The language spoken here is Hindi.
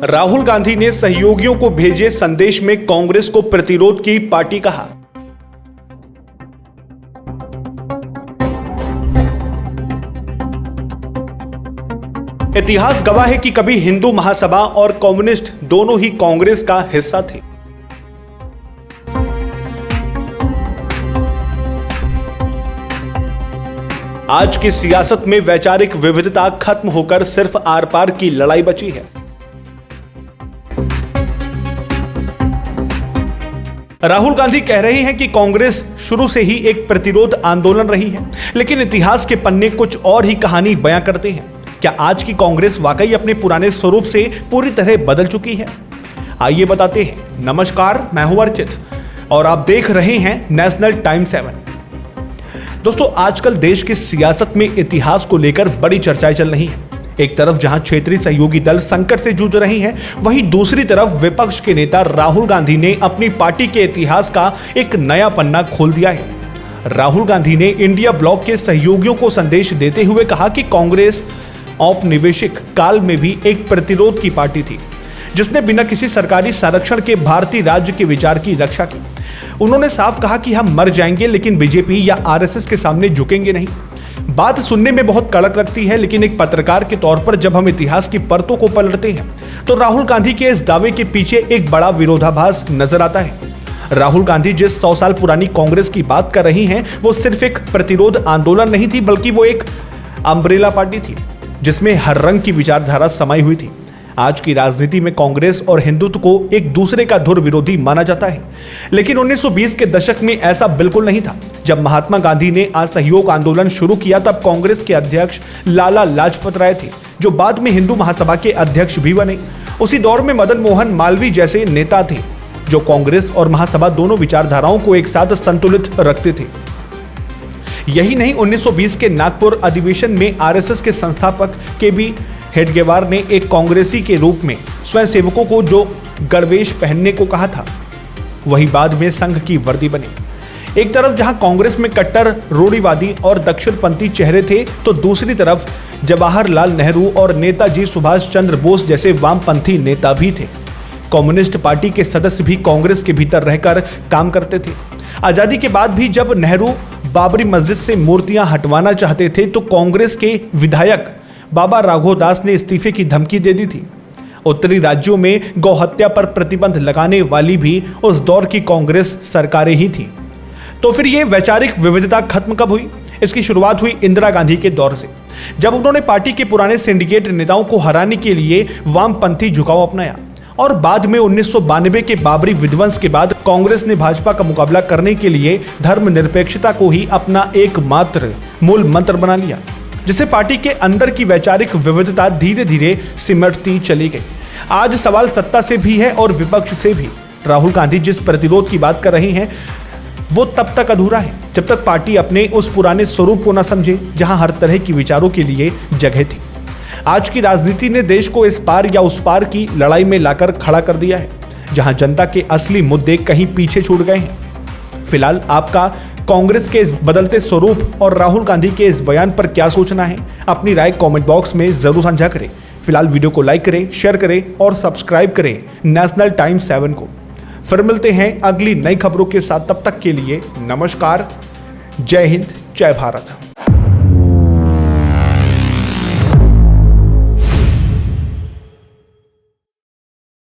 राहुल गांधी ने सहयोगियों को भेजे संदेश में कांग्रेस को प्रतिरोध की पार्टी कहा। इतिहास गवाह है कि कभी हिंदू महासभा और कम्युनिस्ट दोनों ही कांग्रेस का हिस्सा थे। आज की सियासत में वैचारिक विविधता खत्म होकर सिर्फ आर पार की लड़ाई बची है। राहुल गांधी कह रहे हैं कि कांग्रेस शुरू से ही एक प्रतिरोध आंदोलन रही है, लेकिन इतिहास के पन्ने कुछ और ही कहानी बयां करते हैं। क्या आज की कांग्रेस वाकई अपने पुराने स्वरूप से पूरी तरह बदल चुकी है? आइए बताते हैं। नमस्कार, मैं हूं अर्चित और आप देख रहे हैं नेशनल टाइम 7। दोस्तों, आजकल देश की सियासत में इतिहास को लेकर बड़ी चर्चाएं चल रही हैं। एक तरफ जहां क्षेत्रीय सहयोगी दल संकट से जूझ रहे हैं, वहीं दूसरी तरफ विपक्ष के नेता राहुल गांधी ने अपनी पार्टी के इतिहास का एक नया पन्ना खोल दिया है। राहुल गांधी ने इंडिया ब्लॉक के सहयोगियों को संदेश देते हुए कहा कि कांग्रेस औपनिवेशिक काल में भी एक प्रतिरोध की पार्टी थी, जिसने बिना किसी सरकारी संरक्षण के भारतीय राज्य के विचार की रक्षा की। उन्होंने साफ कहा कि हम मर जाएंगे लेकिन बीजेपी या आरएसएस के सामने झुकेंगे नहीं। बात सुनने में बहुत कड़क लगती है, लेकिन एक पत्रकार के तौर पर जब हम इतिहास की परतों को पलटते हैं तो राहुल गांधी के इस दावे के पीछे एक बड़ा विरोधाभास नजर आता है। राहुल गांधी जिस 100 साल पुरानी कांग्रेस की बात कर रही हैं, वो सिर्फ एक प्रतिरोध आंदोलन नहीं थी, बल्कि वो एक अम्ब्रेला पार्टी थी जिसमें हर रंग की विचारधारा समाई हुई थी। आज की राजनीति में कांग्रेस और हिंदुत्व को एक दूसरे का धुर विरोधी माना जाता है, लेकिन 1920 के दशक में ऐसा बिल्कुल नहीं था। जब महात्मा गांधी ने असहयोग आंदोलन शुरू किया, तब कांग्रेस के अध्यक्ष लाला लाजपत राय थे, जो बाद में हिंदू महासभा के अध्यक्ष भी बने। उसी दौर में मदन मोहन मालवीय जैसे नेता थे, जो कांग्रेस और महासभा दोनों विचारधाराओं को एक साथ संतुलित रखते थे। यही नहीं, 1920 के नागपुर अधिवेशन में आरएसएस के संस्थापक के बी हेडगेवार ने एक कांग्रेसी के रूप में स्वयंसेवकों को जो गणवेश पहनने को कहा था, वही बाद में संघ की वर्दी बनी। एक तरफ जहां कांग्रेस में कट्टर रूढ़िवादी और दक्षिणपंथी चेहरे थे, तो दूसरी तरफ जवाहरलाल नेहरू और नेताजी सुभाष चंद्र बोस जैसे वामपंथी नेता भी थे। कम्युनिस्ट पार्टी के सदस्य भी कांग्रेस के भीतर रहकर काम करते थे। आजादी के बाद भी जब नेहरू बाबरी मस्जिद से मूर्तियां हटवाना चाहते थे, तो कांग्रेस के विधायक बाबा राघव दास ने इस्तीफे की धमकी दे दी थी। उत्तरी राज्यों में गौ हत्या पर प्रतिबंध लगाने वाली भी उस दौर की कांग्रेस सरकारें ही थी। तो फिर ये वैचारिक विविधता खत्म कब हुई? इसकी शुरुआत हुई इंदिरा गांधी के दौर से, जब उन्होंने पार्टी के पुराने सिंडिकेट नेताओं को हराने के लिए वामपंथी झुकाव अपनाया। और बाद में 1992 के बाबरी विध्वंस के बाद कांग्रेस ने भाजपा का मुकाबला करने के लिए धर्मनिरपेक्षता को ही अपना एकमात्र मूल मंत्र बना लिया, जिससे पार्टी के अंदर की वैचारिक विविधता धीरे धीरे सिमटती चली गई। आज सवाल सत्ता से भी है और विपक्ष से भी। राहुल गांधी जिस प्रतिरोध की बात कर रहे हैं, वो तब तक अधूरा है जब तक पार्टी अपने उस पुराने स्वरूप को न समझे, जहां हर तरह की विचारों के लिए जगह थी। आज की राजनीति ने देश को इस पार या उस पार की लड़ाई में लाकर खड़ा कर दिया है, जहां जनता के असली मुद्दे कहीं पीछे छूट गए हैं। फिलहाल आपका कांग्रेस के इस बदलते स्वरूप और राहुल गांधी के इस बयान पर क्या सोचना है? अपनी राय कमेंट बॉक्स में जरूर साझा करें। फिलहाल वीडियो को लाइक करें, शेयर करें और सब्सक्राइब करें नेशनल टाइम 7 को। फिर मिलते हैं अगली नई खबरों के साथ। तब तक के लिए नमस्कार, जय हिंद, जय भारत।